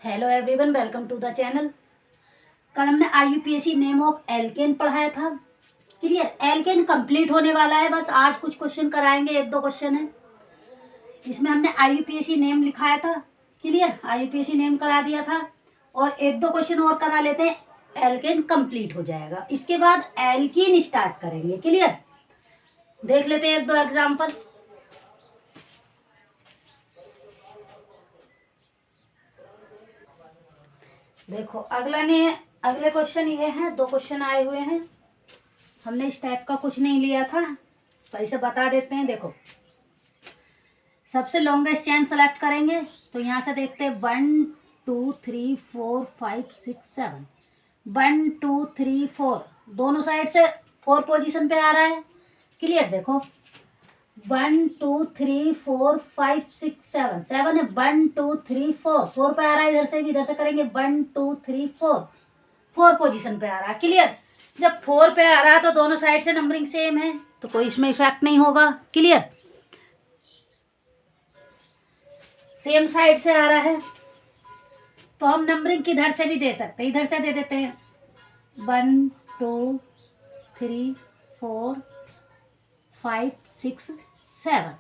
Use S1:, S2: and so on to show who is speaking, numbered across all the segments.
S1: Hello everyone, welcome to the channel. कल हमने IUPAC name of alkene पढ़ाया था। क्लियर, एल्केन कंप्लीट होने वाला है, बस आज कुछ क्वेश्चन कराएंगे, एक दो क्वेश्चन है। इसमें हमने IUPAC नेम लिखाया था। क्लियर, IUPAC नेम करा दिया था और एक दो क्वेश्चन और करा लेते हैं, एल्केन कंप्लीट हो जाएगा। इसके बाद एल्कीन स्टार्ट करेंगे। क्लियर, देख लेते हैं एक दो एग्जाम्पल। देखो अगले क्वेश्चन ये हैं, दो क्वेश्चन आए हुए हैं। हमने इस टाइप का कुछ नहीं लिया था, पर इसे बता देते हैं। देखो, सबसे लॉन्गेस्ट चेन सेलेक्ट करेंगे तो यहाँ से देखते हैं 1 2 3 4 5 6 7। 1 2 3 4 दोनों साइड से 4 पोजीशन पे आ रहा है। क्लियर, देखो 1 2 3 4 5 6 7 7 है। 1 2 3 4 4 पे आ रहा है, इधर से भी, इधर से करेंगे 1 2 3 4 4 पोजीशन पे आ रहा है। क्लियर, जब 4 पे आ रहा है तो दोनों साइड से नंबरिंग सेम है, तो कोई इसमें इफेक्ट नहीं होगा। क्लियर, सेम साइड से आ रहा है तो हम नंबरिंग किधर से भी दे सकते हैं, इधर से दे देते हैं 1 2 3 4 5 6 7।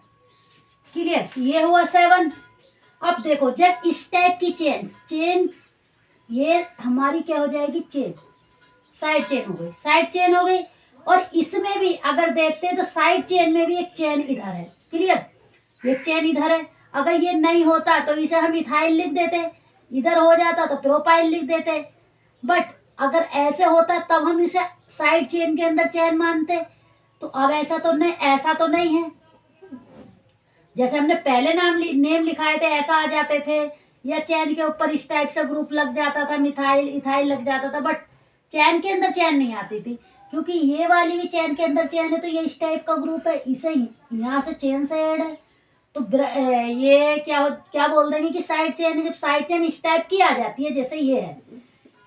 S1: क्लियर, ये हुआ 7। अब देखो, जब इस टाइप की चेन ये हमारी क्या हो जाएगी, साइड चेन हो गई। और इसमें भी अगर देखते हैं तो साइड चेन में भी एक चेन इधर है। क्लियर, ये चेन इधर है। अगर ये नहीं होता तो इसे हम इथाइल लिख देते, इधर हो जाता तो प्रोपाइल लिख देते। बट अगर ऐसे होता तब हम इसे साइड चेन के अंदर चेन मानते। तो अब ऐसा तो नहीं है। जैसे हमने पहले नेम लिखाए थे ऐसा आ जाते थे, या चैन के ऊपर इस टाइप से ग्रुप लग जाता था, मिथाइल इथाइल लग जाता था। बट चैन के अंदर चैन नहीं आती थी, क्योंकि ये वाली भी चैन के अंदर चैन है, तो ये इस टाइप का ग्रुप है, इसे यहाँ से चैन से ऐड है। तो ये क्या बोल देंगे कि साइड चैन है। जब साइड चैन इस टाइप की आ जाती है, जैसे ये है,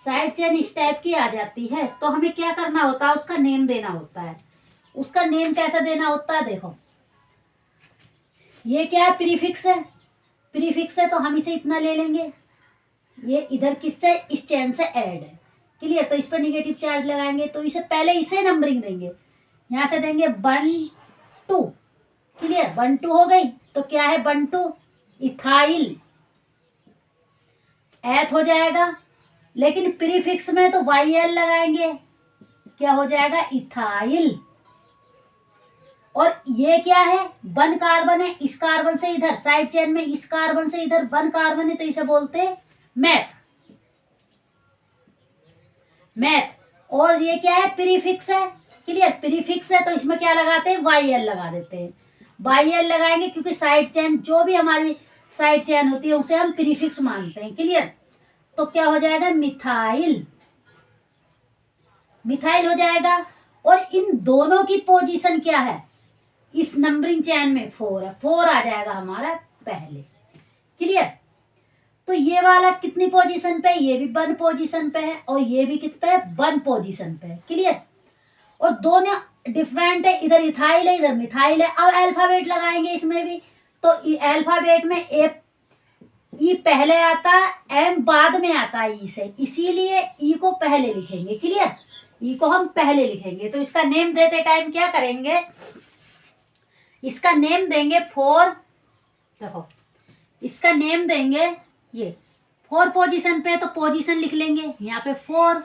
S1: साइड चेन इस टाइप की आ जाती है, तो हमें क्या करना होता है, उसका नेम देना होता है। उसका नेम कैसे देना होता है, देखो ये क्या है, प्रीफिक्स है, तो हम इसे इतना ले लेंगे। ये इधर किससे, इस चेन से ऐड है। क्लियर, तो इस पर निगेटिव चार्ज लगाएंगे, तो इसे नंबरिंग देंगे। यहाँ से देंगे 1 2। क्लियर, 1 2 हो गई, तो क्या है 1 2 इथाइल एथ हो जाएगा। लेकिन प्रीफिक्स में तो YL लगाएंगे, क्या हो जाएगा, इथाइल। और ये क्या है, 1 कार्बन है, इस कार्बन से इधर साइड चेन में, इस कार्बन से इधर 1 कार्बन है, तो इसे बोलते हैं मैथ। और ये क्या है, प्रीफिक्स है। क्लियर, प्रीफिक्स है तो इसमें क्या लगाते हैं, YL लगा देते हैं। YL लगाएंगे क्योंकि साइड चेन, जो भी हमारी साइड चेन होती है उसे हम प्रीफिक्स मानते हैं। क्लियर, तो क्या हो जाएगा, मिथाइल हो जाएगा। और इन दोनों की पोजीशन क्या है, इस नंबरिंग चेन में 4 है, 4 आ जाएगा हमारा पहले। क्लियर, तो ये वाला कितनी पोजीशन पे है, ये भी 1 पोजीशन पे है, और ये भी कित पे है, 1 पोजीशन पे है। क्लियर, और दोनों डिफरेंट है, इधर इथाइल है, इधर मिथाइल है। अब अल्फाबेट लगाएंगे इसमें भी, तो अल्फाबेट में ई पहले आता है, एम बाद में आता है ई से, इसीलिए ई को पहले लिखेंगे। क्लियर, ई को हम पहले लिखेंगे। तो इसका नेम देते टाइम क्या करेंगे, इसका नेम देंगे 4। देखो, इसका नेम देंगे, ये 4 पोजीशन पे, तो पोजीशन लिख लेंगे यहाँ पे 4।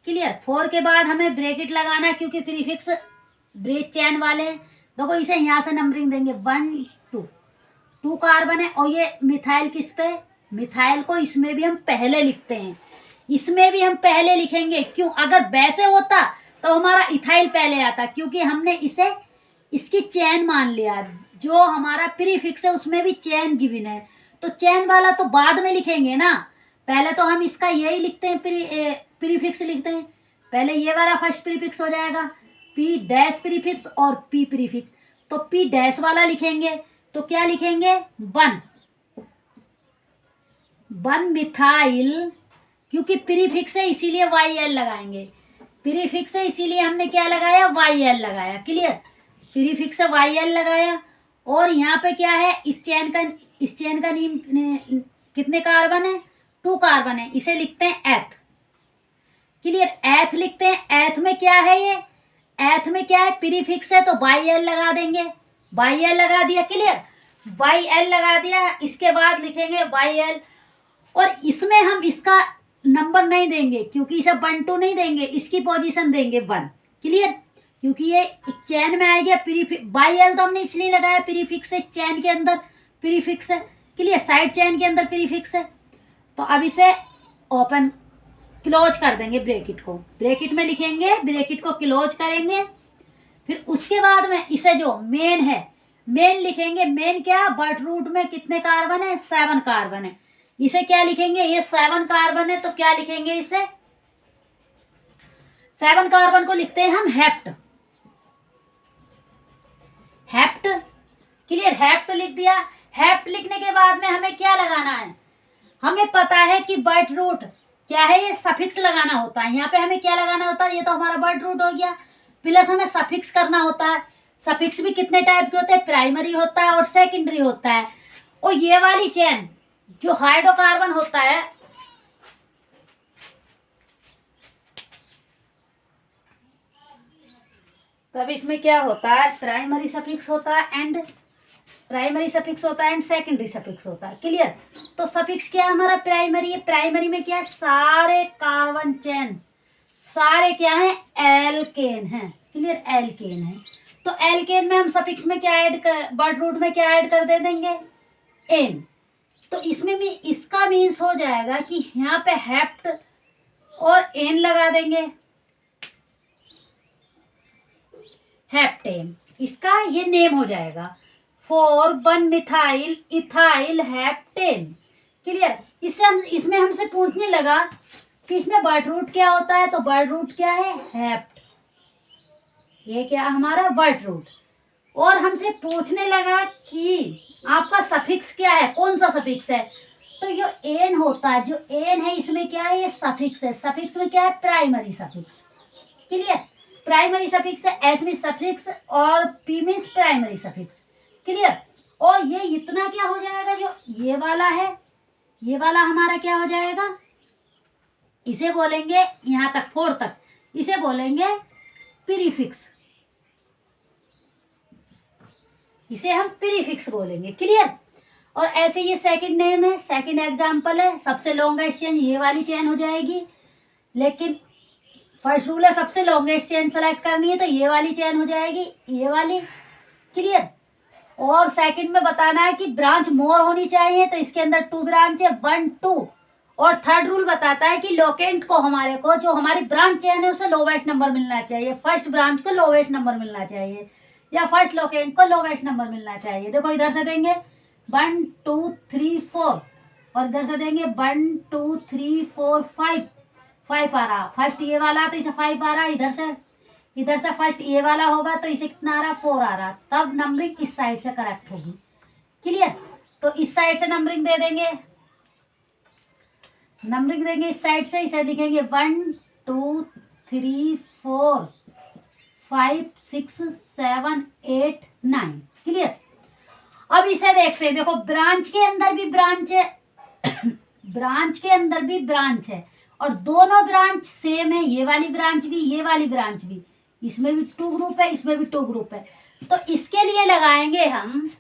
S1: क्लियर, 4 के बाद हमें ब्रैकेट लगाना, क्योंकि प्रीफिक्स ब्रेक चैन वाले हैं। देखो, इसे यहाँ से नंबरिंग देंगे 1 2 कार्बन है, और ये मिथाइल किस पे, मिथाइल को इसमें भी हम पहले लिखते हैं, इसमें भी हम पहले लिखेंगे। क्यों, अगर वैसे होता तो हमारा इथाइल पहले आता, क्योंकि हमने इसे इसकी चैन मान लिया। जो हमारा प्रीफिक्स है उसमें भी चैन गिवन है, तो चैन वाला तो बाद में लिखेंगे ना। पहले तो हम इसका यही लिखते हैं, प्रीफिक्स लिखते हैं। पहले ये वाला फर्स्ट प्रीफिक्स हो जाएगा, P डैश प्रीफिक्स और P प्रीफिक्स, तो P डैश वाला लिखेंगे, तो क्या लिखेंगे, 1 मिथाइल, क्योंकि प्रीफिक्स है इसीलिए YL लगाएंगे। प्रीफिक्स है इसीलिए हमने क्या लगाया, YL लगाया। क्लियर, प्रीफिक्स है YL लगाया। और यहाँ पे क्या है, इस चेन का कितने कार्बन है, 2 कार्बन है, इसे लिखते हैं एथ। क्लियर, एथ लिखते हैं। एथ में क्या है ये, एथ में क्या है, प्रीफिक्स है तो बाई एल लगा देंगे, बाई एल लगा दिया। क्लियर, वाई एल लगा दिया। इसके बाद लिखेंगे वाई एल, और इसमें हम इसका नंबर नहीं देंगे क्योंकि इसे 1 2 नहीं देंगे, इसकी पोजीशन देंगे 1। क्लियर, क्योंकि ये चैन में आएगा प्रीफिक्स, बाई एल तो हमने इसलिए लगाया प्रीफिक्स है, चैन के अंदर प्रीफिक्स है। क्लियर, साइड चैन के अंदर प्रीफिक्स है। तो अब इसे ओपन क्लोज कर देंगे, ब्रैकेट को ब्रैकेट में लिखेंगे, ब्रैकेट को क्लोज करेंगे। फिर उसके बाद में इसे जो मेन है, मेन लिखेंगे। मेन क्या, बट रूट में कितने कार्बन है, 7 कार्बन है। इसे क्या लिखेंगे, ये 7 कार्बन है तो क्या लिखेंगे, इसे 7 कार्बन को लिखते हैं हम हेप्ट, हेप्ट। क्लियर, हेप्ट लिख दिया। हेप्ट लिखने के बाद में हमें क्या लगाना है, हमें पता है कि बट रूट क्या है, ये सफिक्स लगाना होता है। यहाँ पे हमें क्या लगाना होता है, ये तो हमारा बट रूट हो गया, प्लस हमें सफिक्स करना होता है। सफिक्स भी कितने टाइप के होते हैं, प्राइमरी होता है और सेकेंडरी होता है। और ये वाली चेन जो हाइड्रोकार्बन होता है, तब इसमें क्या होता है, प्राइमरी सफिक्स होता है एंड प्राइमरी सफिक्स होता है एंड सेकेंडरी सफिक्स होता है। क्लियर, तो सफिक्स क्या है हमारा, प्राइमरी है। प्राइमरी में क्या है, सारे कार्बन चेन सारे क्या है, एल्केन है। क्लियर, एल्केन है। तो एल्केन में हम सफिक्स में क्या ऐड कर, बट रूट में क्या ऐड कर दे देंगे, एन। तो इसमें भी इसका मीन्स हो जाएगा कि यहाँ पे हेप्ट और एन लगा देंगे, हेप्टेन, इसका ये नेम हो जाएगा 4 मिथाइल इथाइल हेप्टेन। क्लियर, इससे हम इसमें हमसे पूछने लगा कि इसमें बट रूट क्या होता है, तो बट रूट क्या है, हेप्ट, ये क्या हमारा बट रूट। और हमसे पूछने लगा कि आपका सफिक्स क्या है, कौन सा सफिक्स है, तो जो एन होता है, जो एन है इसमें क्या है, ये सफिक्स है। सफिक्स में क्या है, primary suffix. Clear, primary suffix है, एस में सफिक्स और P means primary suffix. Clear, और ये इतना क्या हो जाएगा, जो ये वाला है, ये वाला हमारा क्या हो जाएगा, इसे बोलेंगे यहाँ तक 4 तक, इसे बोलेंगे प्रीफिक्स, इसे हम प्रीफिक्स बोलेंगे। क्लियर, और ऐसे ये सेकंड नेम है, सेकंड एग्जांपल है, सबसे लॉन्गेस्ट चेन ये वाली चेन हो जाएगी। लेकिन फर्स्ट रूल है सबसे लॉन्गेस्ट चेन सेलेक्ट करनी है, तो ये वाली चेन हो जाएगी, ये वाली। क्लियर, और सेकंड में बताना है कि ब्रांच मोर होनी चाहिए, तो इसके अंदर 2 ब्रांच है, 1 2। और थर्ड रूल बताता है कि लोकेंट को, हमारे को जो हमारी ब्रांच चेन है उसे लोवेस्ट नंबर मिलना चाहिए, फर्स्ट ब्रांच को लोवेस्ट नंबर मिलना चाहिए, या फर्स्ट लोकेंट को लोवेस्ट नंबर मिलना चाहिए। देखो इधर से देंगे 1 2 3 4, और इधर से देंगे 1 2 3 4 5, 5 आ रहा, फर्स्ट ये वाला तो इसे 5 आ रहा, इधर से फर्स्ट ये वाला होगा तो इसे कितना आ रहा, 4 आ रहा, तब नंबरिंग इस साइड से करेक्ट होगी। क्लियर, तो इस साइड से नंबरिंग दे देंगे, नंबरिंग देंगे इस साइड से, इसे लिखेंगे 1 2 3 4 5 6 7 8 9। क्लियर, अब इसे देखते हैं। देखो ब्रांच के अंदर भी ब्रांच है ब्रांच के अंदर भी ब्रांच है, और दोनों ब्रांच सेम है, ये वाली ब्रांच भी ये वाली ब्रांच भी, इसमें भी 2 ग्रुप है, इसमें भी 2 ग्रुप है। तो इसके लिए लगाएंगे हम,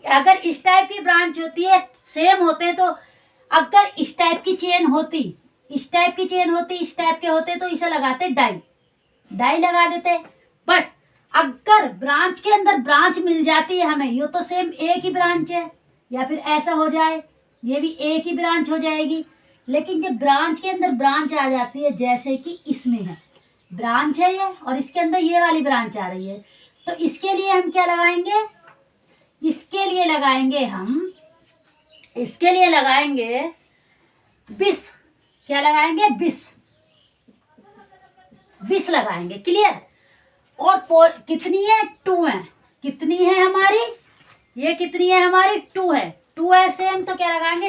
S1: अगर इस टाइप की ब्रांच होती है, सेम होते हैं, तो अगर इस टाइप की चेन होती, इस टाइप की चेन होती, इस टाइप के होते, तो इसे लगाते डाई, डाई लगा देते। बट अगर ब्रांच के अंदर ब्रांच मिल जाती है हमें, ये तो सेम एक ही ब्रांच है, या फिर ऐसा हो जाए ये भी एक ही ब्रांच हो जाएगी। लेकिन जब ब्रांच के अंदर ब्रांच आ जाती है, जैसे कि इसमें है, ब्रांच है ये और इसके अंदर ये वाली ब्रांच आ रही है, तो इसके लिए हम क्या लगाएंगे, इसके लिए लगाएंगे हम, इसके लिए लगाएंगे बिस। क्या लगाएंगे, बिस, बिस लगाएंगे। क्लियर, और कितनी है, 2 है, कितनी है हमारी, ये कितनी है हमारी, 2 है, 2 है सेम, तो क्या लगाएंगे,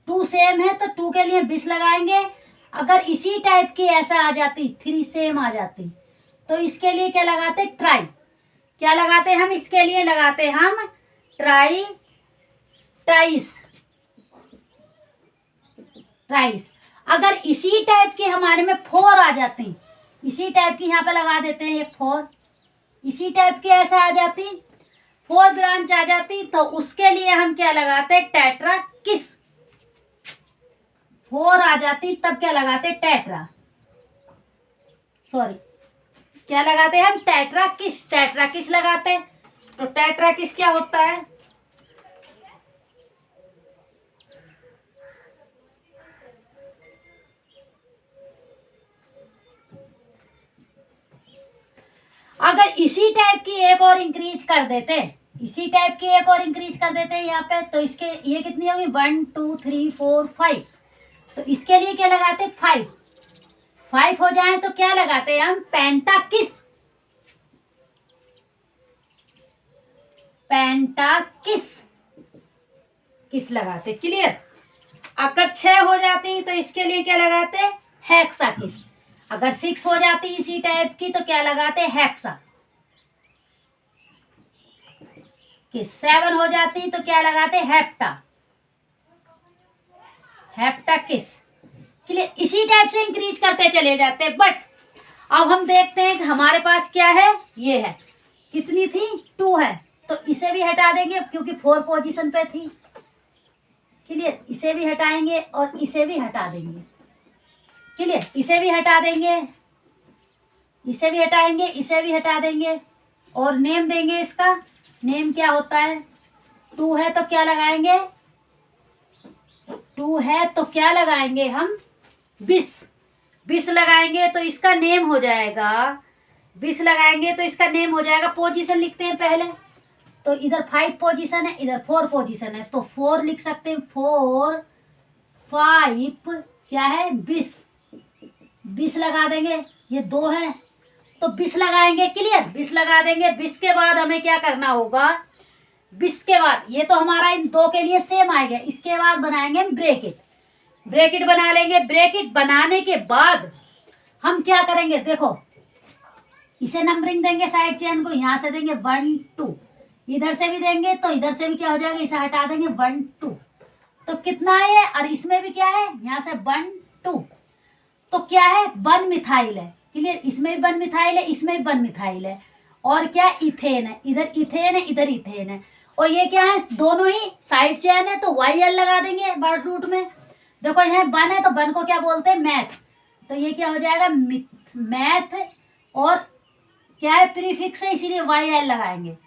S1: 2 सेम है तो 2 के लिए 20 लगाएंगे। अगर इसी टाइप की ऐसा आ जाती, 3 सेम आ जाती, तो इसके लिए क्या लगाते, ट्राई। क्या लगाते हम, इसके लिए लगाते हम ट्राई, ट्राइस, राइस। अगर इसी टाइप के हमारे में 4 आ जाते हैं, इसी टाइप की यहाँ पे लगा देते हैं एक 4, इसी टाइप के ऐसा आ जाती 4 ब्रांच आ जाती, तो उसके लिए हम क्या लगाते हैं, टेट्रा किस। 4 आ जाती तब क्या लगाते, टेट्रा, सॉरी क्या लगाते हैं हम, टेट्रा किस, टेट्रा किस लगाते हैं। तो टेट्रा किस क्या होता है, अगर इसी टाइप की एक और इंक्रीज कर देते, इसी टाइप की एक और इंक्रीज कर देते हैं यहाँ पे, तो इसके ये कितनी होगी, 1 2 3 4 5, तो इसके लिए क्या लगाते, 5 हो जाए तो क्या लगाते हैं हम, पेंटाकिस, पेंटाकिस किस लगाते, क्लियर। अगर 6 हो जाती तो इसके लिए क्या लगाते, हेक्साकिस। अगर 6 हो जाती इसी टाइप की तो क्या लगाते, हेक्सा किस। 7 हो जाती तो क्या लगाते, हेप्टा, हेप्टा किस, क्लियर। इसी टाइप से इंक्रीज करते चले जाते। बट अब हम देखते हैं कि हमारे पास क्या है, ये है, कितनी थी, 2 है, तो इसे भी हटा देंगे क्योंकि 4 पोजीशन पे थी, क्लियर। इसे भी हटाएंगे और इसे भी हटा देंगे, क्लियर। इसे भी हटा देंगे, इसे भी हटाएंगे, इसे भी हटा देंगे, और नेम देंगे, इसका नेम क्या होता है, 2 है तो क्या लगाएंगे, 2 है तो क्या लगाएंगे हम, 20 लगाएंगे तो इसका नेम हो जाएगा, 20 लगाएंगे तो इसका नेम हो जाएगा। पोजीशन लिखते हैं पहले, तो इधर 5 पोजीशन है, इधर 4 पोजीशन है, तो 4 लिख सकते हैं, 4 5 क्या है, 20 लगा देंगे, ये 2 है तो 20 लगाएंगे, क्लियर। 20 लगा देंगे। 20 के बाद हमें क्या करना होगा, 20 के बाद ये तो हमारा इन 2 के लिए सेम आएगा, इसके बाद बनाएंगे हम ब्रेकेट, ब्रेकेट बना लेंगे। ब्रेकेट बनाने के बाद हम क्या करेंगे, देखो इसे नंबरिंग देंगे, साइड चेन को यहाँ से देंगे 1 2, इधर से भी देंगे तो इधर से भी क्या हो जाएगा, इसे हटा देंगे 1 2, तो कितना है, और इसमें भी क्या है, यहाँ से 1 2, तो क्या है, 1 मिथाइल है, क्लियर। इसमें भी 1 मिथाइल है, इसमें भी 1 मिथाइल है, और क्या, इथेन है, इधर इथेन है, इधर इथेन है, और ये क्या है, दोनों ही साइड चेन है, तो YL लगा देंगे वर्ड रूट में। देखो यहाँ 1 है तो 1 को क्या बोलते हैं, मैथ, तो ये क्या हो जाएगा, मैथ, और क्या है, प्रीफिक्स है इसीलिए YL लगाएंगे,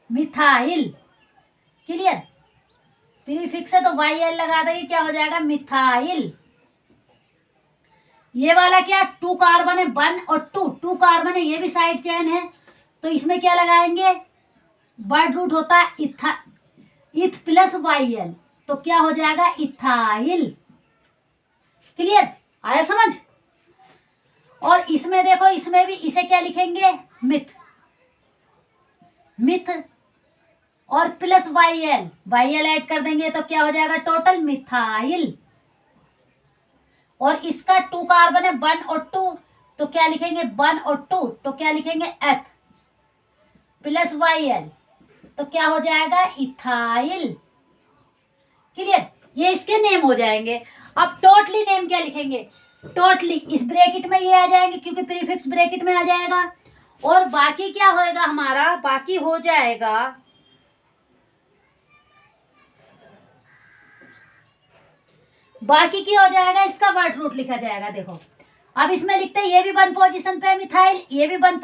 S1: मिथाइल, क्लियर। प्रीफिक्स है तो YL लगा देंगे, क्या हो जाएगा, मिथाइल। ये वाला क्या, 2 कार्बन है, 1 और 2 कार्बन है, ये भी साइड चेन है, तो इसमें क्या लगाएंगे, वर्ड रूट होता है इथ प्लस YL, तो क्या हो जाएगा, इथाइल, क्लियर, आया समझ। और इसमें देखो, इसमें भी इसे क्या लिखेंगे, मिथ और प्लस YL ऐड कर देंगे तो क्या हो जाएगा, टोटल मिथाइल। और इसका 2 कार्बन है, 1 और 2, तो क्या लिखेंगे, 1 और 2, तो क्या लिखेंगे, एथ प्लस YL, तो क्या हो जाएगा, इथाइल, क्लियर। ये इसके नेम हो जाएंगे। अब टोटली नेम क्या लिखेंगे, टोटली इस ब्रैकेट में ये आ जाएंगे क्योंकि प्रीफिक्स ब्रैकेट में आ जाएगा, और बाकी क्या होएगा हमारा, बाकी हो जाएगा, बाकी क्या हो जाएगा, इसका वर्ड रूट लिखा जाएगा। देखो अब इसमें लिखते हैं, ये भी 1 पोजीशन पे है मिथाइल, ये भी 1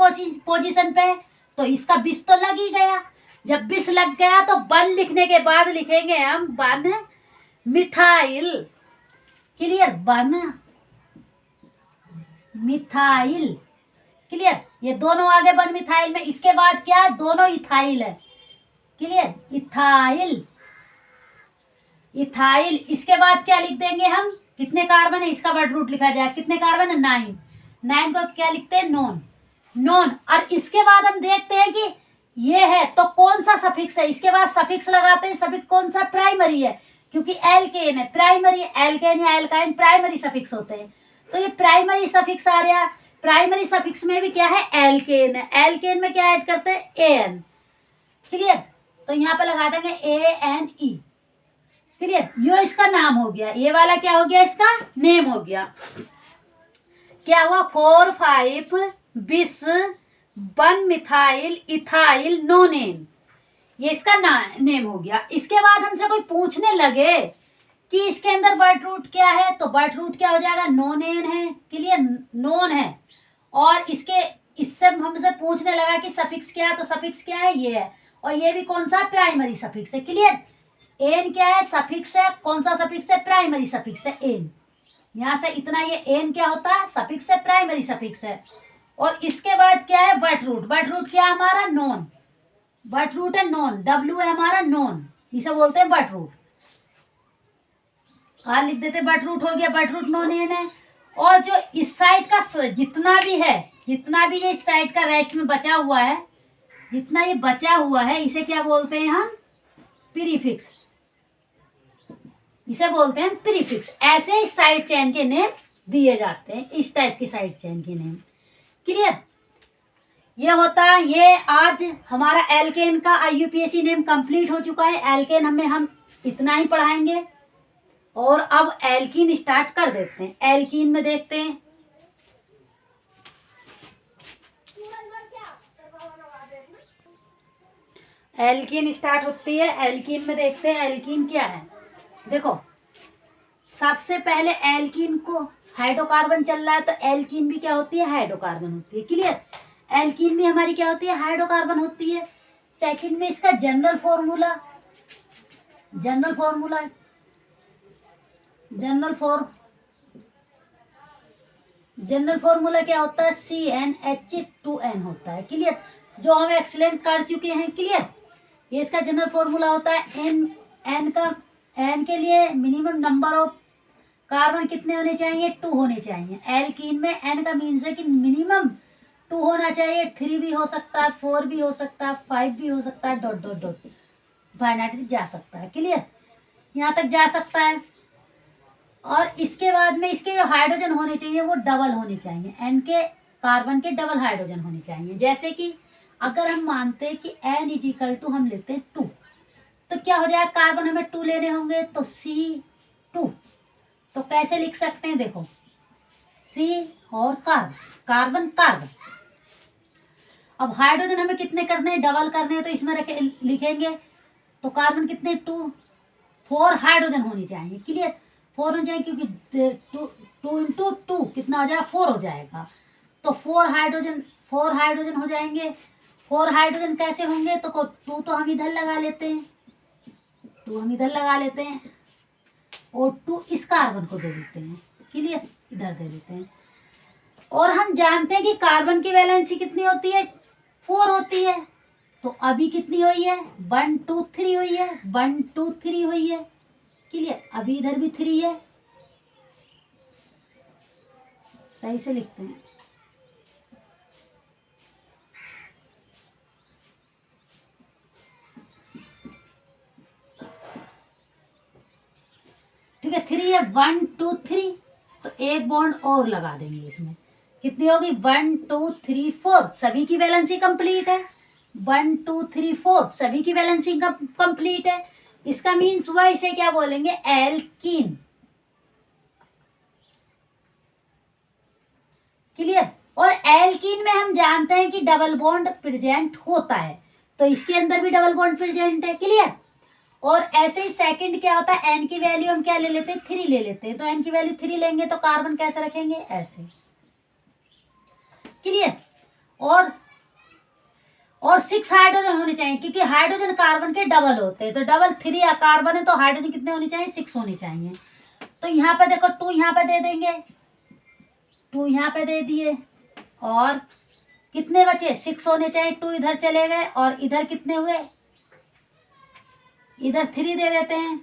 S1: पोजीशन पे है, तो इसका 20 तो लग ही गया। जब 20 लग गया तो 1 लिखने के बाद लिखेंगे हम 1 मिथाइल, क्लियर, 1 मिथाइल, क्लियर। ये दोनों आगे 1 मिथाइल में, इसके बाद क्या, दोनों इथाइल है, क्लियर, इथाइल, इथाइल। इसके बाद क्या लिख देंगे हम, कितने कार्बन है, इसका वर्ड रूट लिखा जाए, कितने कार्बन है, 9 को क्या लिखते हैं, नॉन। और इसके बाद हम देखते हैं कि ये है तो कौन सा सफिक्स है, इसके बाद सफिक्स लगाते हैं। सफिक्स कौन सा, प्राइमरी है, क्योंकि एल्केन है, प्राइमरी एल्केन या एल्काइन प्राइमरी सफिक्स होते हैं, तो ये प्राइमरी सफिक्स आ रहा। प्राइमरी सफिक्स में भी क्या है, एल्केन है, एल्केन में क्या ऐड करते हैं, AN, क्लियर। तो यहाँ पे लगा देंगे ANE, क्लियर। यो इसका नाम हो गया, ये वाला क्या हो गया, इसका नेम हो गया। क्या हुआ, 4 5 बिस 1 मिथाइल इथाइल नोनेन, ये इसका नेम हो गया। इसके बाद हमसे कोई पूछने लगे कि इसके अंदर बर्ड रूट क्या है, तो बर्ड रूट क्या हो जाएगा, नोनेन है। क्लियर, नोन है। और इसके इससे हमसे पूछने लगा कि सफिक्स क्या है, तो सफिक्स क्या है, ये है। और ये भी कौन सा, प्राइमरी सफिक्स है। क्लियर, एन क्या है, सफिक्स है। कौन सा सफिक्स है, प्राइमरी सफिक्स है एन। यहाँ से इतना, ये एन क्या होता है, सफिक्स है, प्राइमरी सफिक्स है। और इसके बाद क्या है, बट रूट। बट रूट क्या है हमारा, नॉन। बट रूट है नॉन, डब्ल्यू है हमारा नॉन, इसे बोलते हैं बट रूट। कहा लिख देते, बट रूट हो गया, बट रूट नॉन एन है। और जो इस साइड का जितना भी है, जितना भी ये इस साइड का रेस्ट में बचा हुआ है, जितना ये बचा हुआ है, इसे क्या बोलते हैं हम, प्रीफिक्स, इसे बोलते हैं प्रीफिक्स। ऐसे साइड चेन के नेम दिए जाते हैं, इस टाइप की साइड चेन के नेम। क्लियर, ये होता है। ये आज हमारा एल्केन का IUPAC नेम कंप्लीट हो चुका है। एल्केन हम इतना ही पढ़ाएंगे। और अब एल्कीन स्टार्ट कर देते हैं। एल्कीन में देखते हैं, एल्कीन स्टार्ट होती है। एल्कीन में देखते हैं एल्कीन क्या है। देखो, सबसे पहले एल्कीन को हाइड्रोकार्बन चल रहा है, तो एल्कीन भी क्या होती है, हाइड्रोकार्बन होती है। क्लियर, एल्कीन भी हमारी क्या होती है, हाइड्रोकार्बन होती है। सेकंड में इसका जनरल फॉर्मूला, जनरल फॉर्मूला क्या होता है, CnH2n होता है। क्लियर, जो हम एक्सप्लेन कर चुके हैं। क्लियर, ये इसका जनरल फॉर्मूला होता है। एन के लिए मिनिमम नंबर ऑफ कार्बन कितने होने चाहिए, 2 होने चाहिए। एल्कीन में एन का मीन्स है कि मिनिमम 2 होना चाहिए। 3 भी हो सकता है, 4 भी हो सकता है, 5 भी हो सकता है, डॉट डॉट डॉट बाइनरी जा सकता है। क्लियर, यहाँ तक जा सकता है। और इसके बाद में इसके जो हाइड्रोजन होने चाहिए वो डबल होने चाहिए, एन के कार्बन के डबल हाइड्रोजन होने चाहिए। जैसे कि अगर हम मानते हैं कि एन इज इक्वल टू, हम लेते हैं 2, तो क्या हो जाएगा, कार्बन हमें 2 लेने होंगे, तो C2। तो कैसे लिख सकते हैं, देखो, C और कार्बन कार्बन। अब हाइड्रोजन हमें कितने करने हैं, डबल करने हैं, तो इसमें लिखेंगे, तो कार्बन कितने, 2, 4 हाइड्रोजन होनी चाहिए। क्लियर, 4 हो जाएगी, क्योंकि 2 इंटू 2 कितना हो जाएगा, 4 हो जाएगा। तो 4 हाइड्रोजन हो जाएंगे। 4 हाइड्रोजन कैसे होंगे, तो 2 तो हम इधर लगा लेते हैं, 2 हम इधर लगा लेते हैं, और 2 इस कार्बन को दे देते हैं। क्लियर, इधर दे देते हैं। और हम जानते हैं कि कार्बन की वैलेंसी कितनी होती है, 4 होती है। तो अभी कितनी हुई है, 1 2 3 हुई है, 1 2 3 हुई है। क्लियर, अभी इधर भी 3 है। सही से लिखते हैं। ठीक है, 3 है, 1 2 3, तो एक बॉन्ड और लगा देंगे इसमें। कितनी होगी, 1 2 3 4, सभी की वैलेंसी कंप्लीट है। 1 2 3 4 सभी की वैलेंसी कंप्लीट है। इसका मीन्स हुआ, इसे क्या बोलेंगे, एल्कीन। क्लियर, और एल्कीन में हम जानते हैं कि डबल बॉन्ड प्रेजेंट होता है, तो इसके अंदर भी डबल बॉन्ड प्रेजेंट है। क्लियर, और ऐसे ही सेकंड क्या होता है, एन की वैल्यू हम क्या ले लेते हैं, 3 ले लेते हैं। तो एन की वैल्यू 3 लेंगे, तो कार्बन कैसे रखेंगे, ऐसे। क्लियर, और 6 हाइड्रोजन होने चाहिए, क्योंकि हाइड्रोजन कार्बन के डबल होते हैं। तो डबल 3 कार्बन है, तो हाइड्रोजन कितने होने चाहिए, 6 होने चाहिए। तो यहाँ पे देखो, 2 यहाँ पे दे देंगे, 2 यहाँ पे दे दिए, और कितने बचे, 6 होने चाहिए। 2 इधर चले गए, और इधर कितने हुए, इधर 3 दे देते हैं।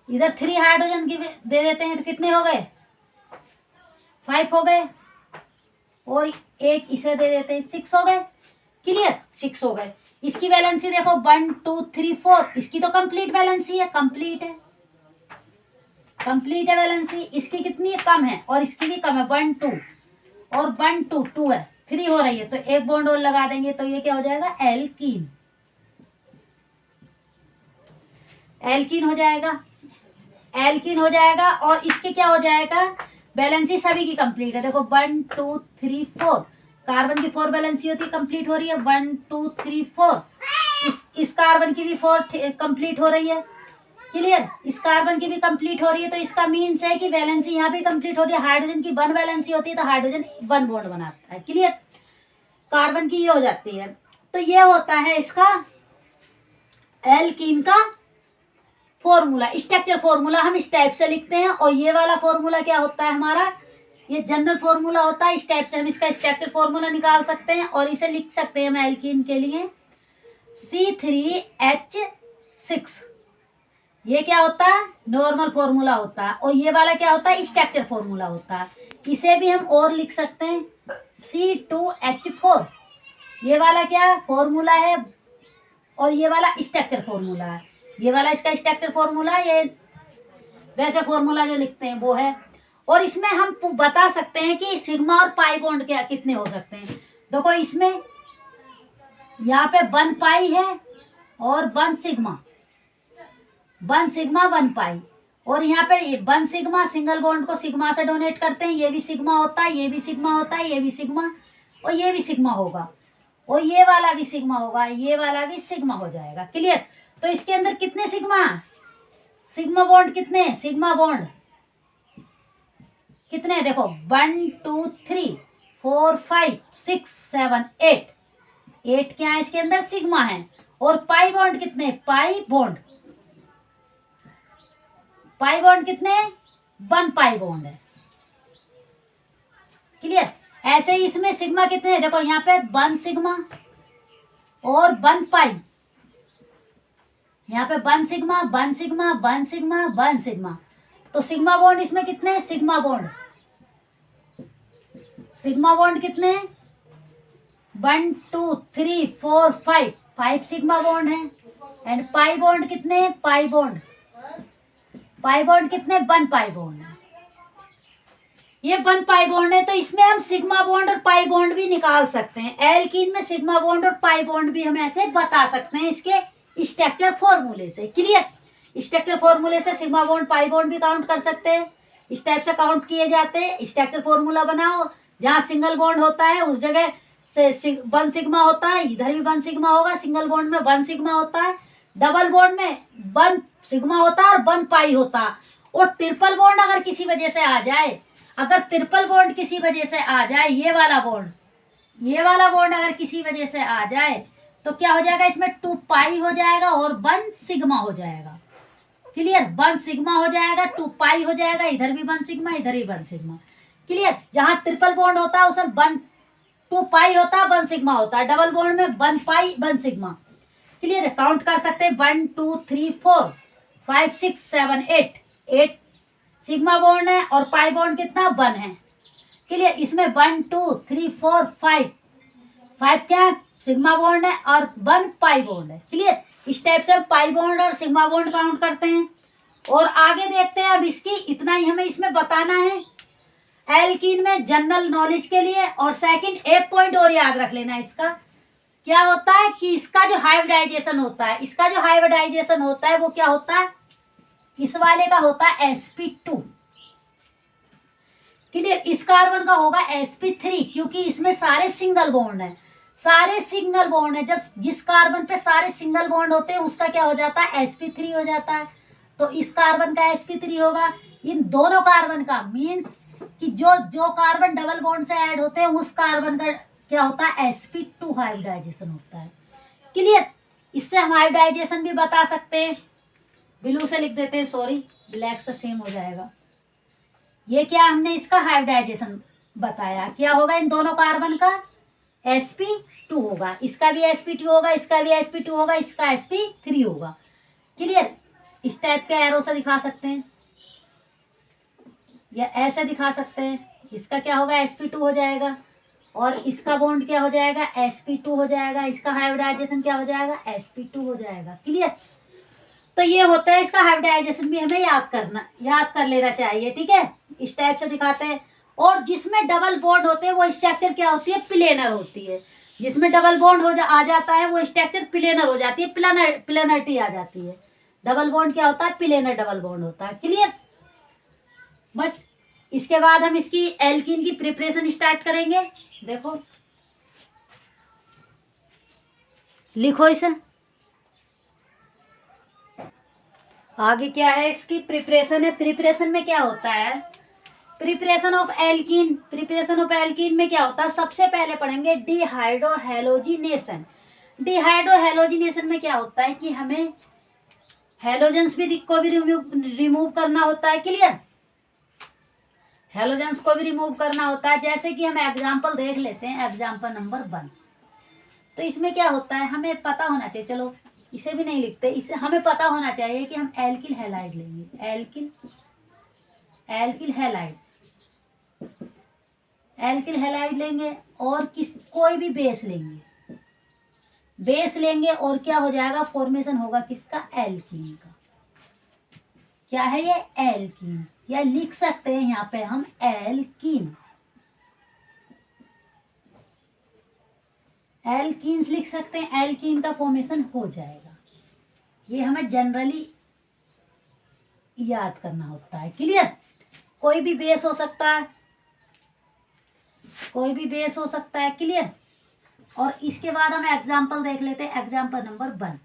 S1: इधर 3 हाइड्रोजन की दे देते हैं, तो कितने हो गए, 5 हो गए, और एक इसे दे देते हैं, 6 हो गए। क्लियर, 6 हो गए। इसकी वैलेंसी देखो, 1 2 3 4, इसकी तो कंप्लीट वैलेंसी है, कंप्लीट है वैलेंसी। इसकी कितनी कम है, और इसकी भी कम है, 1 2, और 1 2 2 है, 3 हो रही है, तो एक बॉन्ड और लगा देंगे, तो ये क्या हो जाएगा, एल्कीन। एल्कीन हो जाएगा, एल्कीन हो जाएगा। और इसके क्या हो जाएगा, वैलेंसी सभी की कंप्लीट है। देखो 1 2 3 4, कार्बन की 4 वैलेंसी होती है, कंप्लीट हो रही है। 1 2 3 4, इस कार्बन की भी 4 कंप्लीट हो रही है। क्लियर, इस कार्बन की भी कंप्लीट हो रही है। तो इसका मीन्स है कि वैलेंसी यहाँ भी कंप्लीट हो रही है। हाइड्रोजन की 1 वैलेंसी होती है तो हाइड्रोजन 1 बॉन्ड बनाता है। क्लियर, कार्बन की ये हो जाती है। तो ये होता है इसका एल्कीन का फॉर्मूला, स्ट्रक्चर फॉर्मूला हम इस टाइप से लिखते हैं। और ये वाला फॉर्मूला क्या होता है हमारा, ये जनरल फॉर्मूला होता है। इस टाइप से हम इसका स्ट्रक्चर फॉर्मूला निकाल सकते हैं और इसे लिख सकते हैं हम एल्कीन के लिए C3H6। ये क्या होता है, नॉर्मल फॉर्मूला होता है। और ये वाला क्या होता है, स्ट्रक्चर फॉर्मूला होता है। इसे भी हम और लिख सकते हैं C2H4। ये वाला क्या फॉर्मूला है और ये वाला स्ट्रक्चर फॉर्मूला है। ये वाला इसका स्ट्रक्चर फॉर्मूला, ये वैसे फॉर्मूला जो लिखते हैं वो है। और इसमें हम बता सकते हैं कि सिग्मा और पाई बॉन्ड क्या कितने हो सकते हैं। देखो इसमें यहाँ पे 1 पाई है और 1 सिग्मा, 1 सिग्मा 1 पाई। और यहाँ पे 1 सिग्मा, सिंगल बॉन्ड को सिग्मा से डोनेट करते हैं। ये भी सिग्मा होता है, ये भी सिग्मा होता है, ये भी सिग्मा और ये भी सिग्मा होगा। और ये वाला भी सिग्मा होगा, ये वाला भी सिग्मा हो जाएगा। क्लियर, तो इसके अंदर कितने सिग्मा, सिग्मा बॉन्ड कितने, सिग्मा बॉन्ड कितने, देखो 1 2 3 4 5 6 7 8, 8 क्या है इसके अंदर, सिग्मा है। और पाई बॉन्ड कितने, पाई बॉन्ड, पाई बॉन्ड कितने, 1 पाई बॉन्ड है। क्लियर, ऐसे ही इसमें सिग्मा कितने हैं, देखो यहाँ पे 1 सिग्मा और 1 पाई। यहाँ पे 1 सिग्मा 1 सिग्मा 1 सिग्मा 1 सिग्मा। तो सिग्मा बॉन्ड इसमें कितने हैं, सिग्मा बॉन्ड, सिग्मा बॉन्ड कितने हैं 1 2 3 4 5, 5 सिग्मा बॉन्ड है। एंड पाई बॉन्ड कितने हैं, पाई बॉन्ड, पाई बॉन्ड कितने, 1 पाई बॉन्ड है। ये 1 पाई बॉन्ड है। तो इसमें हम सिग्मा बॉन्ड और पाई बॉन्ड भी निकाल सकते हैं। एल्कीन में सिग्मा बॉन्ड और पाई बॉन्ड भी हम ऐसे बता सकते हैं इसके स्ट्रक्चर फॉर्मूले से। क्लियर, स्ट्रक्चर फॉर्मूले से सिग्मा बॉन्ड पाई बॉन्ड भी काउंट कर सकते हैं। इस टाइप से काउंट किए जाते हैं। स्ट्रक्चर फॉर्मूला बनाओ, जहाँ सिंगल बॉन्ड होता है उस जगह से 1 सिग्मा होता है, इधर भी 1 सिग्मा होगा। सिंगल बॉन्ड में 1 सिग्मा होता है, डबल बॉन्ड में 1 सिग्मा होता है और 1 पाई होता है। और ट्रिपल बॉन्ड अगर किसी वजह से आ जाए, अगर ट्रिपल बॉन्ड किसी वजह से आ जाए, ये वाला बॉन्ड, ये वाला बॉन्ड अगर किसी वजह से आ जाए तो क्या हो जाएगा, इसमें 2 पाई हो जाएगा और 1 सिग्मा हो जाएगा। क्लियर, 1 सिग्मा हो जाएगा, 2 पाई हो जाएगा, इधर भी 1 सिग्मा, इधर ही 1 सिग्मा। क्लियर, जहाँ ट्रिपल बॉन्ड होता है उसमें 2 पाई होता है, 1 सिग्मा होता है। डबल बॉन्ड में 1 पाई 1 सिग्मा। क्लियर, काउंट कर सकते हैं 1 2 3 4 5 6 7 8, 8 सिग्मा बॉन्ड है और पाई बॉन्ड कितना, 1 है। क्लियर, इसमें 1 2 3 4 5, 5 क्या है, सिग्मा बॉन्ड है और 1 पाई बॉन्ड है। क्लियर, इस टाइप से पाई बॉन्ड और सिग्मा बॉन्ड काउंट करते हैं। और आगे देखते हैं। अब इसकी इतना ही हमें इसमें बताना है एल्कीन में जनरल नॉलेज के लिए। और सेकंड एक पॉइंट और याद रख लेना, इसका क्या होता है कि इसका जो हाइब्रिडाइजेशन होता है, इसका जो हाइब्रिडाइजेशन होता है वो क्या होता है, इस वाले का होता है sp2। क्लियर, इस कार्बन का होगा sp3, क्योंकि इसमें सारे सिंगल बॉन्ड है, सारे सिंगल बॉन्ड है। जब जिस कार्बन पे सारे सिंगल बॉन्ड होते हैं उसका क्या हो जाता है, sp3 हो जाता है। तो इस कार्बन का sp3 होगा। इन दोनों कार्बन का मीन्स कि जो जो कार्बन डबल बॉन्ड से ऐड होते हैं उस कार्बन का क्या होता है, sp2 हाइब्रिडाइजेशन होता है। क्लियर, इससे हम हाइब्रिडाइजेशन भी बता सकते हैं। ब्लू से लिख देते हैं, सॉरी ब्लैक से सेम हो जाएगा। ये क्या हमने इसका हाइब्रिडाइजेशन बताया, क्या होगा इन दोनों कार्बन का sp2 होगा, इसका भी sp2 होगा, इसका भी sp2 होगा, इसका sp3 होगा। क्लियर, इस टाइप के एरो से दिखा सकते हैं या ऐसे दिखा सकते हैं। इसका क्या होगा, sp2 हो जाएगा और इसका बॉन्ड क्या हो जाएगा, sp2 हो जाएगा। इसका हाइब्रिडाइजेशन क्या हो जाएगा, sp2 हो जाएगा। क्लियर, तो ये होता है इसका हाइब्रिडाइजेशन भी हमें याद कर लेना चाहिए। ठीक है, इस टाइप से दिखाते हैं। और जिसमें डबल बॉन्ड होते हैं वो स्ट्रक्चर क्या होती है, प्लेनर होती है। जिसमें डबल बॉन्ड आ जाता है वो स्ट्रक्चर प्लेनर हो जाती है, प्लेनरिटी आ जाती है। डबल बॉन्ड क्या होता है, प्लेनर डबल बॉन्ड होता है। क्लियर। बस इसके बाद हम इसकी एल्कीन की प्रिपरेशन स्टार्ट करेंगे। देखो लिखो इसे। आगे क्या है, इसकी प्रिपरेशन है। प्रिपरेशन में क्या होता है, preparation of alkene. Preparation of alkene में क्या होता है, सबसे पहले पढ़ेंगे डिहाइड्रोहेलोजिनेशन। डिहाइड्रोहेलोजिनेशन में क्या होता है कि हमें हेलोजेंस को भी रिमूव करना होता है। क्लियर। हेलोजेंस को भी रिमूव करना होता है। जैसे कि हम एग्जांपल देख लेते हैं, एग्जांपल नंबर 1। तो इसमें क्या होता है, हमें पता होना चाहिए, चलो इसे भी नहीं लिखते, इसे हमें पता होना चाहिए कि हम एल्किल हैलाइड लेंगे। एल्किल हैलाइड लेंगे और कोई भी बेस लेंगे और क्या हो जाएगा, फॉर्मेशन होगा किसका, एल्कीन का। क्या है ये, एल्कीन, या लिख सकते हैं यहाँ पे हम एल्कीन्स लिख सकते हैं। एल्कीन का फॉर्मेशन हो जाएगा। ये हमें जनरली याद करना होता है। क्लियर। कोई भी बेस हो सकता है। क्लियर। और इसके बाद हम एग्जांपल देख लेते हैं। एग्जांपल नंबर 1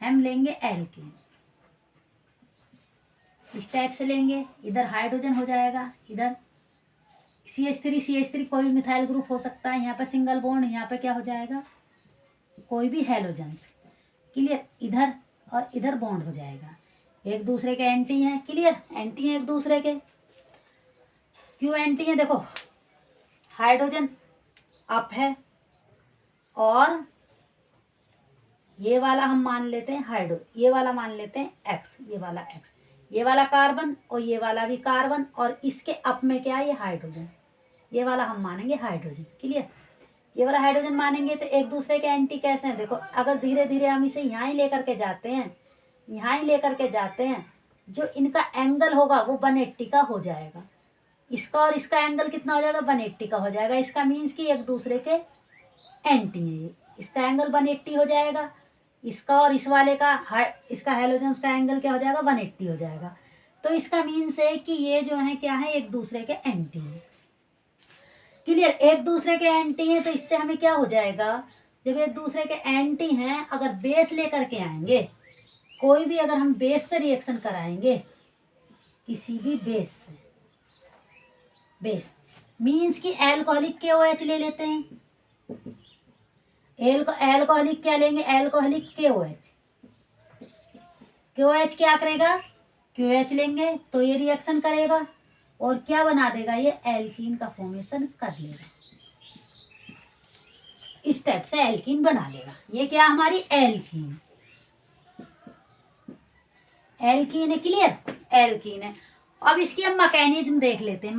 S1: हम लेंगे एल्कीन, इस टाइप से लेंगे। इधर हाइड्रोजन हो जाएगा, इधर CH3 कोई भी मिथाइल ग्रुप हो सकता है। यहाँ पे सिंगल बॉन्ड, यहाँ पे क्या हो जाएगा, कोई भी हेलोजेंस। क्लियर। इधर और इधर बॉन्ड हो जाएगा, एक दूसरे के एंटी हैं। क्लियर। एंटी हैं एक दूसरे के। क्यों एंटी हैं, देखो हाइड्रोजन अप है और ये वाला हम मान लेते हैं ये वाला मान लेते हैं एक्स, ये वाला कार्बन और ये वाला भी कार्बन, और इसके अप में क्या है, ये हाइड्रोजन, ये वाला हम मानेंगे हाइड्रोजन। क्लियर। ये वाला हाइड्रोजन मानेंगे। तो एक दूसरे के एंटी कैसे हैं, देखो अगर धीरे धीरे हम इसे यहाँ ही लेकर के जाते हैं, जो इनका एंगल होगा वो 180 का हो जाएगा। इसका और इसका एंगल कितना हो जाएगा, 180 का हो जाएगा। इसका मीन्स कि एक दूसरे के एंटी है ये। इसका एंगल 180 हो जाएगा, इसका और इस वाले का इसका हेलोजेंस का एंगल क्या हो जाएगा, 180 हो जाएगा। तो इसका मीन्स है कि ये जो है क्या है, एक दूसरे के एंटी है। क्लियर। एक दूसरे के एंटी हैं, तो इससे हमें क्या हो जाएगा, जब एक दूसरे के एंटी हैं, अगर बेस लेकर के आएंगे, कोई भी अगर हम बेस से रिएक्शन कराएंगे, किसी भी बेस मीन्स कि एल्कोहलिक KOH ले लेते हैं। एल्कोहलिक क्या लेंगे, एल्कोहलिक KOH क्या करेगा, QH लेंगे तो ये रिएक्शन करेगा और क्या बना देगा, ये एल्कीन का फॉर्मेशन कर लेगा। इस टाइप से एल्कीन बना लेगा। ये क्या हमारी एल्कीन है। क्लियर। एल्कीन है। अब इसकी हम मैकेनिज्म देख लेते हैं।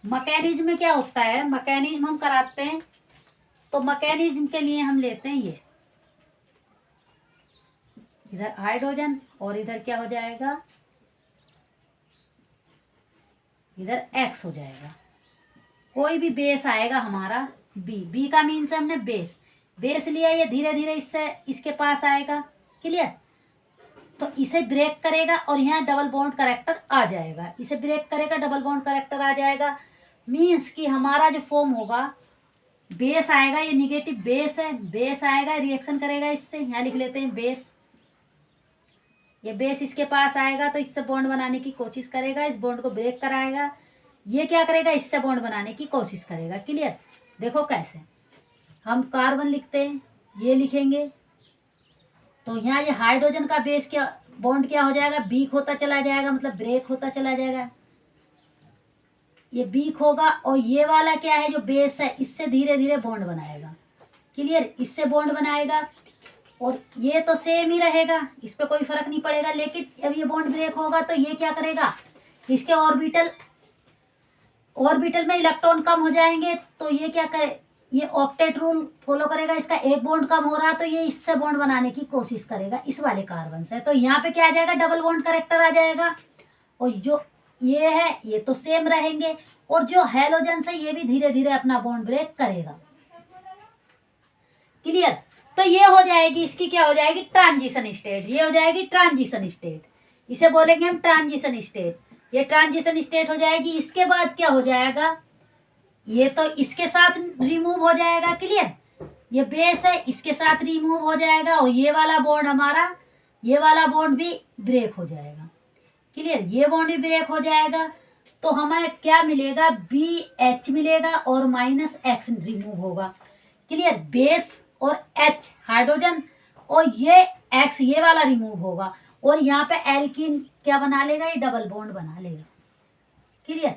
S1: मैकेनिज्म में क्या होता है, मैकेनिज्म हम कराते हैं। तो मैकेनिज्म के लिए हम लेते हैं ये, इधर हाइड्रोजन और इधर क्या हो जाएगा, इधर X हो जाएगा। कोई भी बेस आएगा हमारा, बी का मीन्स हमने बेस लिया, ये धीरे धीरे इसके पास आएगा। क्लियर। तो इसे ब्रेक करेगा और यहाँ डबल बॉन्ड करेक्टर आ जाएगा। इसे ब्रेक करेगा, डबल बॉन्ड करेक्टर आ जाएगा। मीन्स कि हमारा जो फॉर्म होगा, बेस आएगा, ये निगेटिव बेस है, बेस आएगा रिएक्शन करेगा इससे, यहाँ लिख लेते हैं बेस। ये बेस इसके पास आएगा तो इससे बॉन्ड बनाने की कोशिश करेगा, इस बॉन्ड को ब्रेक कराएगा। ये क्या करेगा, इससे बॉन्ड बनाने की कोशिश करेगा। क्लियर। देखो कैसे, हम कार्बन लिखते हैं, ये लिखेंगे तो यहाँ ये हाइड्रोजन का बेस क्या बॉन्ड क्या हो जाएगा, वीक होता चला जाएगा, मतलब ब्रेक होता चला जाएगा। ये वीक होगा और ये वाला क्या है, जो बेस है, इससे धीरे धीरे बॉन्ड बनाएगा। क्लियर। इससे बॉन्ड बनाएगा और ये तो सेम ही रहेगा, इस पर कोई फर्क नहीं पड़ेगा। लेकिन अब ये बॉन्ड ब्रेक होगा तो ये क्या करेगा, इसके ऑर्बिटल में इलेक्ट्रॉन कम हो जाएंगे, तो ये क्या करे, ये ऑक्टेट रूल फॉलो करेगा। इसका एक बॉन्ड कम हो रहा तो ये इससे बॉन्ड बनाने की कोशिश करेगा इस वाले कार्बन से। तो यहाँ पे क्या आ जाएगा, डबल बॉन्ड करेक्टर आ जाएगा। और जो ये है, ये तो सेम रहेंगे, और जो हेलोजन से ये भी धीरे धीरे अपना बॉन्ड ब्रेक करेगा। क्लियर। तो ये हो जाएगी, इसकी क्या हो जाएगी, ट्रांजिशन स्टेट। ये हो जाएगी ट्रांजिशन स्टेट, इसे बोलेंगे हम ट्रांजिशन स्टेट। ये ट्रांजिशन स्टेट हो जाएगी। इसके बाद क्या हो जाएगा, ये तो इसके साथ रिमूव हो जाएगा, क्लियर। ये बेस है, इसके साथ रिमूव हो जाएगा और ये वाला बॉन्ड हमारा, ये वाला बॉन्ड भी ब्रेक हो जाएगा, क्लियर। ये बॉन्ड भी ब्रेक हो जाएगा तो हमें क्या मिलेगा, BH मिलेगा और -X रिमूव होगा, क्लियर। बेस और H हाइड्रोजन और ये X ये वाला रिमूव होगा और यहाँ पे एल्कीन क्या बना लेगा, ये डबल बॉन्ड बना लेगा, क्लियर।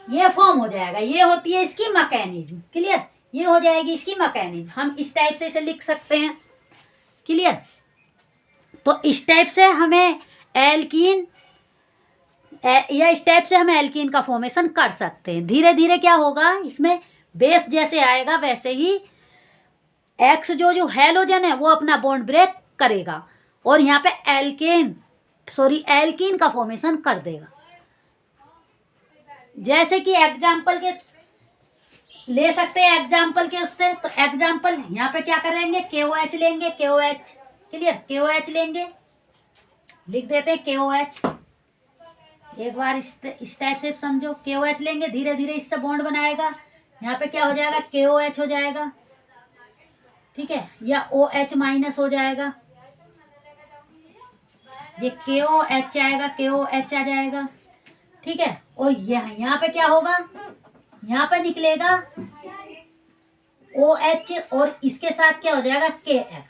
S1: ये फॉर्म हो जाएगा। ये होती है इसकी मैकेनिज्म, क्लियर। ये हो जाएगी इसकी मैकेनिज्म। हम इस टाइप से इसे लिख सकते हैं, क्लियर। तो इस टाइप से हमें एल्कीन या इस टाइप से हम एल्कीन का फॉर्मेशन कर सकते हैं। धीरे धीरे क्या होगा, इसमें बेस जैसे आएगा वैसे ही एक्स जो हैलोजन है वो अपना बॉन्ड ब्रेक करेगा और यहाँ पे एल्कीन का फॉर्मेशन कर देगा। जैसे कि एग्जाम्पल के ले सकते हैं, एग्जाम्पल के उससे, तो एग्जाम्पल यहाँ पे क्या करेंगे, KOH लेंगे, KOH, क्लियर। KOH लेंगे, लिख देते हैं KOH। एक बार इस टाइप से समझो, KOH लेंगे, धीरे धीरे इससे बॉन्ड बनाएगा। यहाँ पे क्या हो जाएगा, KOH हो जाएगा, ठीक है, या OH माइनस हो जाएगा। ये KOH आएगा, KOH आ जाएगा, ठीक है। और यहाँ पे क्या होगा, यहाँ पे निकलेगा OH और इसके साथ क्या हो जाएगा, KX,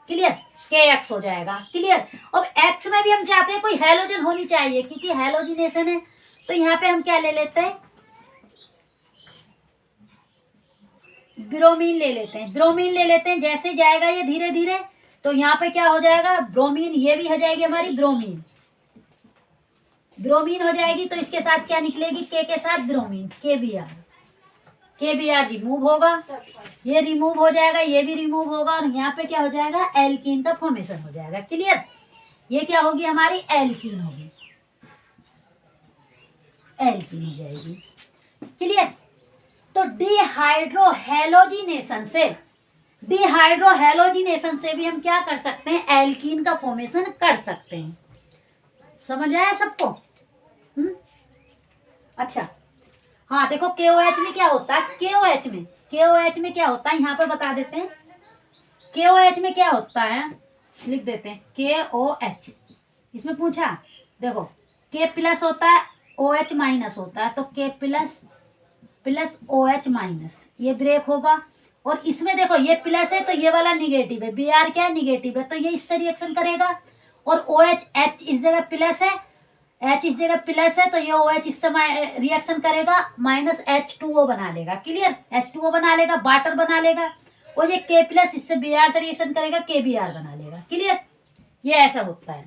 S1: क्लियर। KX हो जाएगा, क्लियर। अब X में भी हम चाहते हैं कोई हैलोजन होनी चाहिए क्योंकि हैलोजिनेशन है, तो यहाँ पे हम क्या ले लेते हैं, ब्रोमीन ले लेते हैं। ब्रोमीन ले लेते हैं, जैसे जाएगा ये धीरे धीरे तो यहाँ पे क्या हो जाएगा, ब्रोमीन, ये भी हो जाएगी हमारी ब्रोमीन। ब्रोमीन हो जाएगी तो इसके साथ क्या निकलेगी, K के साथ ब्रोमीन, KBr रिमूव होगा, ये रिमूव हो जाएगा, ये भी रिमूव होगा और यहाँ पे क्या हो जाएगा, एल्कीन का फॉर्मेशन हो जाएगा, क्लियर। ये क्या होगी हमारी, एल्कीन होगी, एल्कीन हो जाएगी, क्लियर। तो डिहाइड्रोहैलोजिनेशन से भी हम क्या कर सकते हैं, एल्कीन का फॉर्मेशन कर सकते हैं। समझ आया सबको? अच्छा, हाँ देखो KOH में क्या होता है, KOH में क्या होता है, यहाँ पे बता देते हैं। KOH में क्या होता है, लिख देते हैं KOH। इसमें पूछा, देखो K प्लस होता है, OH माइनस होता है, तो K प्लस OH माइनस, ये ब्रेक होगा। और इसमें देखो ये प्लस है तो ये वाला निगेटिव है, Br क्या है, निगेटिव है, तो ये इससे रिएक्शन करेगा। और OH, H इस जगह प्लस है, H इस जगह प्लस है, तो ये OH इससे रिएक्शन करेगा, -H2O बना लेगा, क्लियर। H2O बना लेगा, वाटर बना लेगा। और ये K प्लस इससे Br से रिएक्शन करेगा, KBr बना लेगा, क्लियर। ये ऐसा होता है,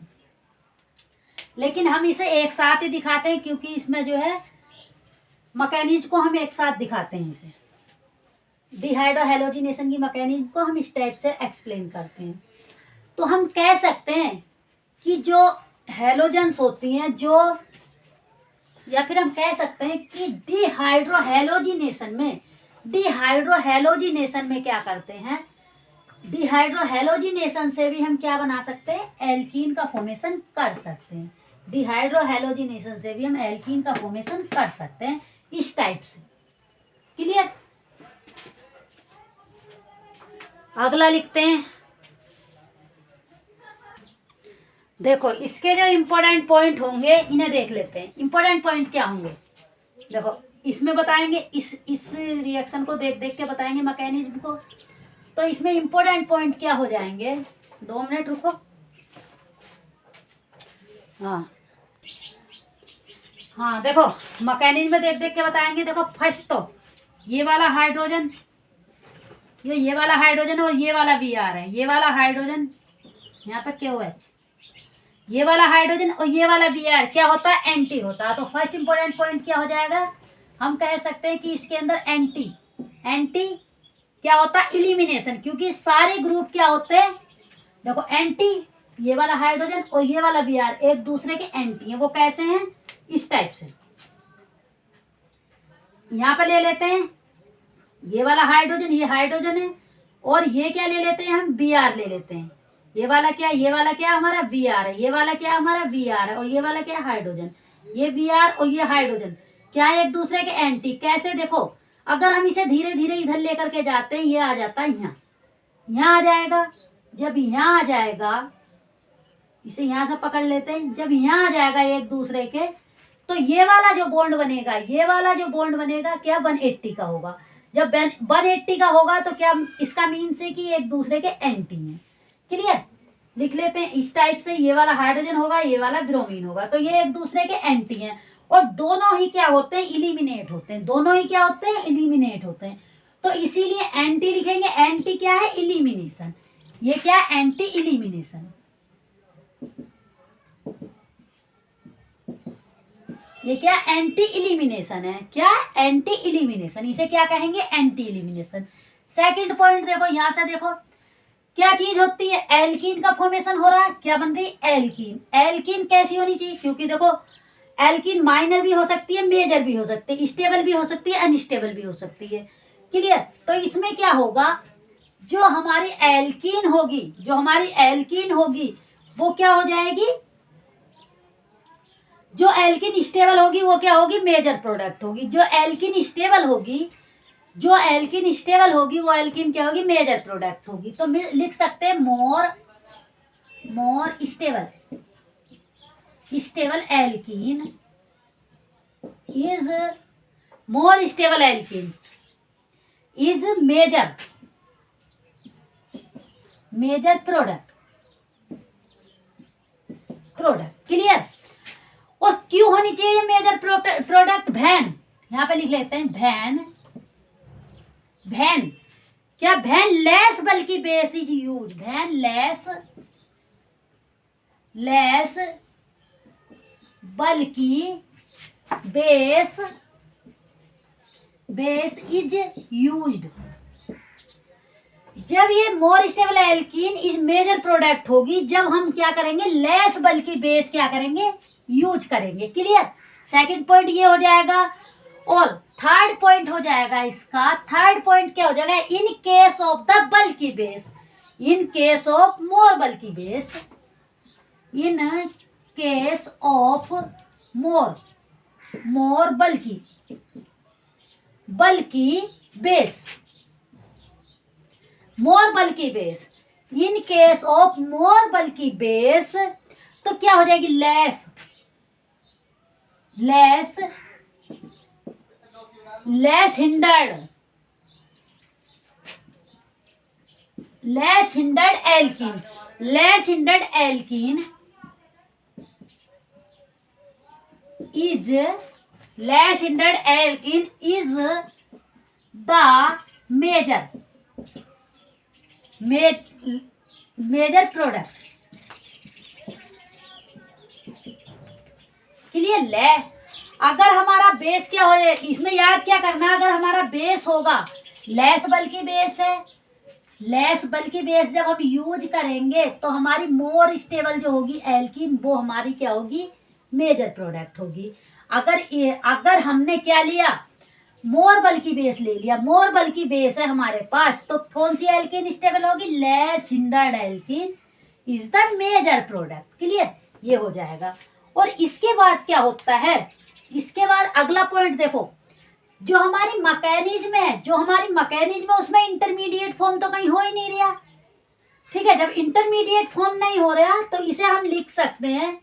S1: लेकिन हम इसे एक साथ ही दिखाते हैं क्योंकि इसमें जो है मैकेनिज्म को हम एक साथ दिखाते हैं। इसे डिहाइड्रोहैलोजिनेशन की मैकेनिज्म को हम इस टाइप से एक्सप्लेन करते हैं। तो हम कह सकते हैं कि जो हैलोजन्स होती हैं, जो, या फिर हम कह सकते हैं कि डिहाइड्रोहैलोजिनेशन में क्या करते हैं, डिहाइड्रोहैलोजिनेशन से भी हम क्या बना सकते हैं, एल्कीन का फॉर्मेशन कर सकते हैं। डिहाइड्रोहैलोजिनेशन से भी हम एल्कीन का फॉर्मेशन कर सकते हैं इस टाइप से, क्लियर। अगला लिखते हैं, देखो इसके जो इम्पोर्टेंट पॉइंट होंगे इन्हें देख लेते हैं। इम्पोर्टेंट पॉइंट क्या होंगे, देखो इसमें बताएंगे, इस रिएक्शन को देख देख के बताएंगे मैकेनिज्म को। तो इसमें इम्पोर्टेंट पॉइंट क्या हो जाएंगे, 2 मिनट रुको। हाँ देखो मैकेनिज्म में देख देख के बताएंगे। देखो फर्स्ट तो ये वाला हाइड्रोजन, ये वाला हाइड्रोजन और ये वाला Br है, ये वाला हाइड्रोजन यहाँ पे KOH, ये वाला हाइड्रोजन और ये वाला Br क्या होता है, एंटी होता है। तो फर्स्ट इंपॉर्टेंट पॉइंट क्या हो जाएगा, हम कह सकते हैं कि इसके अंदर एंटी क्या होता है, इलिमिनेशन, क्योंकि सारे ग्रुप क्या होते हैं, देखो एंटी, ये वाला हाइड्रोजन और ये वाला Br एक दूसरे के एंटी है। वो कैसे हैं, इस टाइप से। यहाँ पे ले लेते हैं ये वाला हाइड्रोजन, ये हाइड्रोजन है और ये क्या ले लेते हैं हम, बी आर ले लेते हैं। ये वाला क्या है, ये वाला क्या है हमारा बी आर है, ये वाला क्या है हमारा वी आर है, और ये वाला क्या है हाइड्रोजन। ये वी आर और ये हाइड्रोजन क्या है, एक दूसरे के एंटी। कैसे, देखो अगर हम इसे धीरे धीरे इधर लेकर के जाते हैं, ये आ जाता है यहाँ, यहाँ आ जाएगा। जब यहाँ आ जाएगा, इसे यहाँ से पकड़ लेते हैं, जब यहाँ आ जाएगा एक दूसरे के, तो ये वाला जो बॉन्ड बनेगा, ये वाला जो बॉन्ड बनेगा क्या 180 का होगा। जब 180 का होगा तो क्या, इसका मीन्स है कि एक दूसरे के एंटी हैं। क्लियर, लिख लेते हैं इस टाइप से। ये वाला हाइड्रोजन होगा, ये वाला ब्रोमीन होगा, तो ये एक दूसरे के एंटी हैं और दोनों ही क्या होते हैं, इलिमिनेट होते हैं। दोनों ही क्या होते हैं, इलिमिनेट होते हैं। तो इसीलिए एंटी लिखेंगे। एंटी क्या है, इलिमिनेशन। ये क्या है, एंटी इलिमिनेशन। ये क्या, एंटी इलिमिनेशन है। क्या, एंटी इलिमिनेशन। इसे क्या कहेंगे, एंटी इलिमिनेशन। सेकंड पॉइंट देखो, यहां से देखो क्या चीज होती है, एल्कीन का फॉर्मेशन हो रहा है। क्या बन रही, एल्कीन। एल्कीन कैसी होनी चाहिए, क्योंकि देखो एल्कीन माइनर भी हो सकती है, मेजर भी हो सकती है, स्टेबल भी हो सकती है, अनस्टेबल भी हो सकती है। क्लियर, तो इसमें क्या होगा, जो हमारी एल्कीन होगी, जो हमारी एल्कीन होगी वो क्या हो जाएगी, जो एल्किन स्टेबल होगी वो क्या होगी, मेजर प्रोडक्ट होगी। जो एल्किन स्टेबल होगी, जो एल्किन स्टेबल होगी वो एल्किन क्या होगी, मेजर प्रोडक्ट होगी। तो लिख सकते हैं more stable, stable alkene is, more stable alkene is major product. Clear. और क्यों होनी चाहिए मेजर प्रोडक्ट, वैन, यहां पे लिख लेते हैं वैन क्या, when less bulky base is use. When less bulky base is used. जब ये more stable alkene is major product होगी, जब हम क्या करेंगे, लेस बल्कि बेस क्या करेंगे, यूज करेंगे। क्लियर, सेकंड पॉइंट ये हो जाएगा। और थर्ड पॉइंट हो जाएगा इसका, थर्ड पॉइंट क्या हो जाएगा, in case of the bulky base, in case of more bulky base, in case of more bulky base, more bulky base, in case of more bulky base, तो क्या हो जाएगी, less hindered alkene, less hindered alkene is the major product। Clear, अगर हमारा base क्या हो, इसमें याद क्या करना है, अगर हमारा बेस होगा, लेस बल्कि बेस है, लेस बल्कि बेस जब हम यूज करेंगे तो हमारी मोर स्टेबल जो होगी एल्कीन, वो हमारी क्या होगी, मेजर प्रोडक्ट होगी। अगर हमने क्या लिया, मोर बल्कि बेस ले लिया, मोर बल्कि बेस है हमारे पास, तो कौन सी एल्कीन स्टेबल होगी, less hindered alkene is the major product. Clear, ये हो जाएगा। और इसके बाद क्या होता है, इसके बाद अगला पॉइंट देखो, जो हमारी मैकेनिज्म है, उसमें इंटरमीडिएट फॉर्म तो कहीं हो ही नहीं रहा। ठीक है, जब इंटरमीडिएट फॉर्म नहीं हो रहा तो इसे हम लिख सकते हैं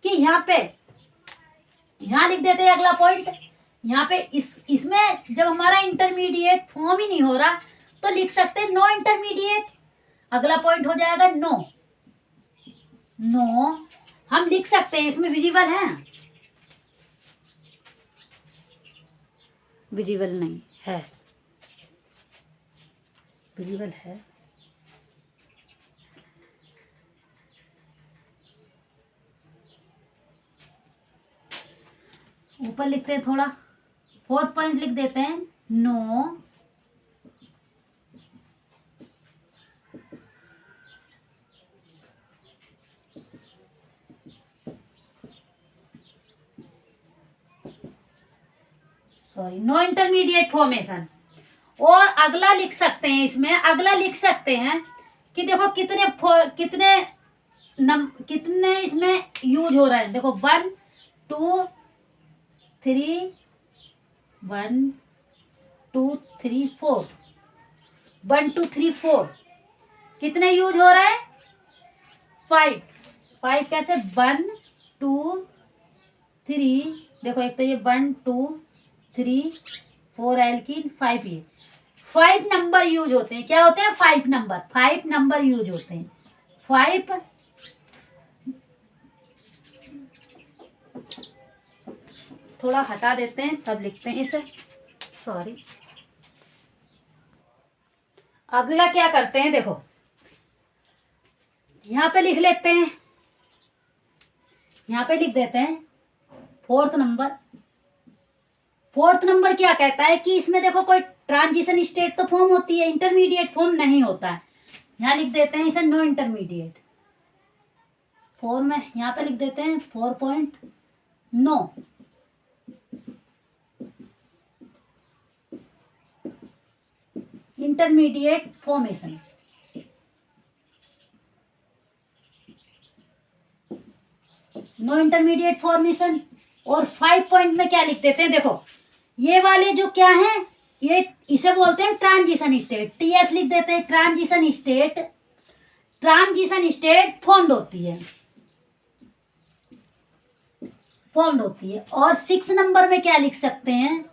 S1: कि यहाँ लिख देते हैं अगला पॉइंट। यहाँ पे इसमें जब हमारा इंटरमीडिएट फॉर्म ही नहीं हो रहा तो लिख सकते हैं नो इंटरमीडिएट। अगला पॉइंट हो जाएगा नो हम लिख सकते हैं, इसमें विजिबल है, विजिबल नहीं है, विजिबल है। ऊपर लिखते हैं थोड़ा, फोर्थ पॉइंट लिख देते हैं नो इंटरमीडिएट फॉर्मेशन। और अगला लिख सकते हैं, इसमें अगला लिख सकते हैं कि देखो कितने इसमें यूज हो रहा है। देखो 1 2 3 1 2 3 4 1 2 3 4 कितने यूज हो रहा है? 5 कैसे? 1 2 3, देखो एक तो ये 1 2 3 4 एल्कीन 5, ये 5 नंबर यूज होते हैं। क्या होते हैं? 5 नंबर यूज होते हैं। 5 थोड़ा हटा देते हैं तब लिखते हैं इसे, सॉरी। अगला क्या करते हैं, देखो यहाँ पे लिख लेते हैं, यहाँ पे लिख देते हैं फोर्थ नंबर क्या कहता है कि इसमें देखो कोई ट्रांजिशन स्टेट तो फॉर्म होती है, इंटरमीडिएट फॉर्म नहीं होता है। यहाँ लिख देते हैं इसे नो इंटरमीडिएट। 4 में यहाँ पे लिख देते हैं 4.9। Intermediate formation, no intermediate formation. और 5 पॉइंट में क्या लिख देते हैं, देखो ये वाले जो क्या है, ये इसे बोलते हैं ट्रांजिशन स्टेट, टीएस लिख देते हैं। ट्रांजिशन स्टेट फॉर्म्ड होती है। और 6 नंबर में क्या लिख सकते हैं?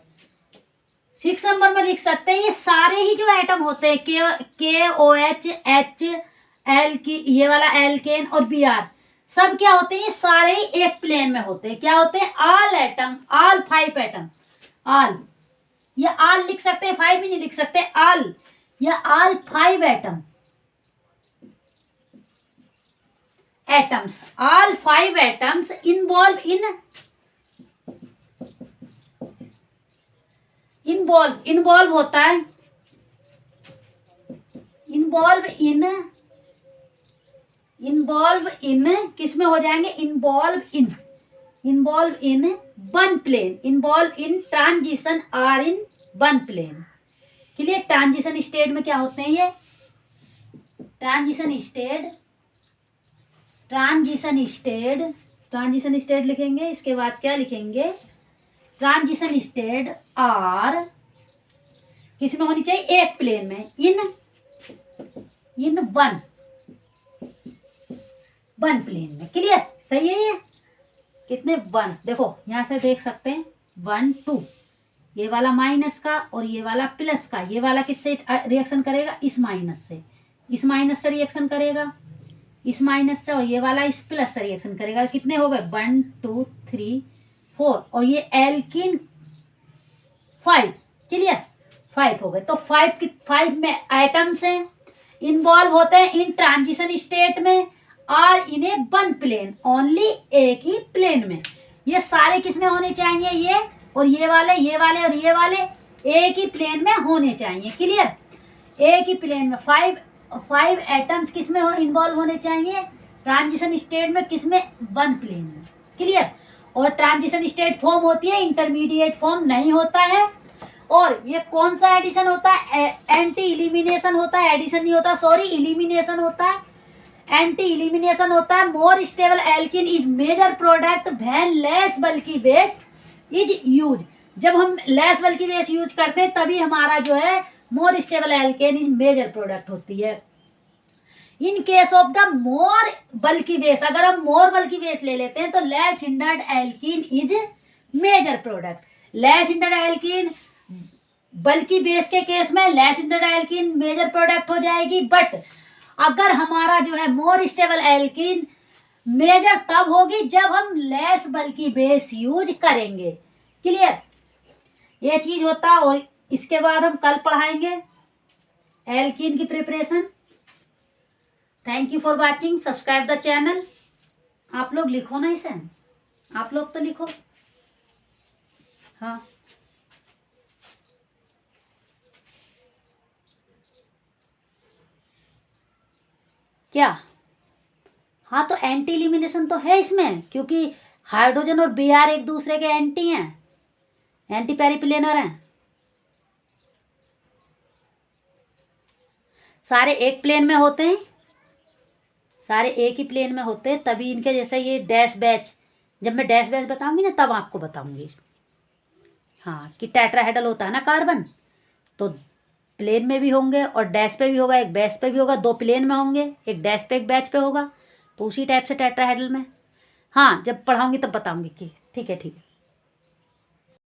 S1: 6 नंबर में लिख सकते हैं ये सारे ही जो एटम होते हैं, के ओ एच एच एल की, ये वाला एल्केन और बी आर, सब क्या होते हैं? ये सारे ही एक प्लेन में होते हैं। क्या होते हैं? All atom, all 5 atom, all, ये ऑल लिख सकते हैं, 5 भी नहीं लिख सकते, ऑल, या all 5 atoms, all 5 atoms involve होता है, इन्वॉल्व इन किस में हो जाएंगे? Involve in one plane, involve in transition are in one plane. Clear? Transition state में क्या होते हैं ये? ट्रांजिशन स्टेट लिखेंगे। इसके बाद क्या लिखेंगे? ट्रांजिशन स्टेट आर किस में होनी चाहिए? एक प्लेन में, इन वन प्लेन में। क्लियर? सही है ये? कितने? 1, देखो यहां से देख सकते हैं 1 2, ये वाला माइनस का और ये वाला प्लस का, ये वाला किससे रिएक्शन करेगा? इस माइनस से रिएक्शन करेगा, इस माइनस से, और ये वाला इस प्लस से रिएक्शन करेगा। कितने हो गए? 1 2 3 4, और ये एल्कीन 5। क्लियर? 5 हो गए। तो 5 में एटम्स हैं, इन्वॉल्व होते हैं इन ट्रांजिशन स्टेट में, और इन ए वन प्लेन, ओनली एक ही प्लेन में। ये सारे किस में होने चाहिए? ये और ये वाले और ये वाले एक ही प्लेन में होने चाहिए। क्लियर? एक ही प्लेन में 5 एटम्स किस में इन्वॉल्व होने चाहिए? ट्रांजिशन स्टेट में, किस में? वन प्लेन में। क्लियर? और ट्रांजिशन स्टेट फॉर्म होती है, इंटरमीडिएट फॉर्म नहीं होता है। और ये कौन सा एडिशन होता है? एंटी इलिमिनेशन होता है, एडिशन नहीं होता, सॉरी, इलिमिनेशन होता है, एंटी इलिमिनेशन होता है। More stable alkene is major product when less bulky base is use. जब हम लेस बल्की बेस यूज करते हैं तभी हमारा जो है more stable alkene is major product होती है। In case of the more bulky base, अगर हम मोर बल्की बेस ले लेते हैं तो less hindered alkene is major product. Less hindered alkene bulky base के केस में less hindered alkene major product हो जाएगी। बट अगर हमारा जो है मोर स्टेबल एल्कीन मेजर तब होगी जब हम लेस बल्की बेस यूज करेंगे। क्लियर? ये चीज होता है। और इसके बाद हम कल पढ़ाएंगे एल्कीन की preparation. Thank you for watching, subscribe the channel. आप लोग लिखो ना इसे, आप लोग तो लिखो। हाँ, क्या? हाँ, तो एंटी एलिमिनेशन तो है इसमें, क्योंकि हाइड्रोजन और Br एक दूसरे के एंटी हैं, एंटी पेरिप्लेनर हैं। सारे एक प्लेन में होते हैं, सारे एक ही प्लेन में होते हैं, तभी इनके जैसे ये डैश बैच, जब मैं डैश बैच बताऊंगी ना तब आपको बताऊंगी। हाँ, कि टेट्राहेड्रल होता है ना कार्बन, तो प्लेन में भी होंगे और डैश पे भी होगा, एक बैच पे भी होगा, दो प्लेन में होंगे, एक डैश पे एक बैच पे होगा, तो उसी टाइप से टेट्राहेड्रल में। हाँ, जब पढ़ाऊंगी तब बताऊंगी कि ठीक है ठीक है।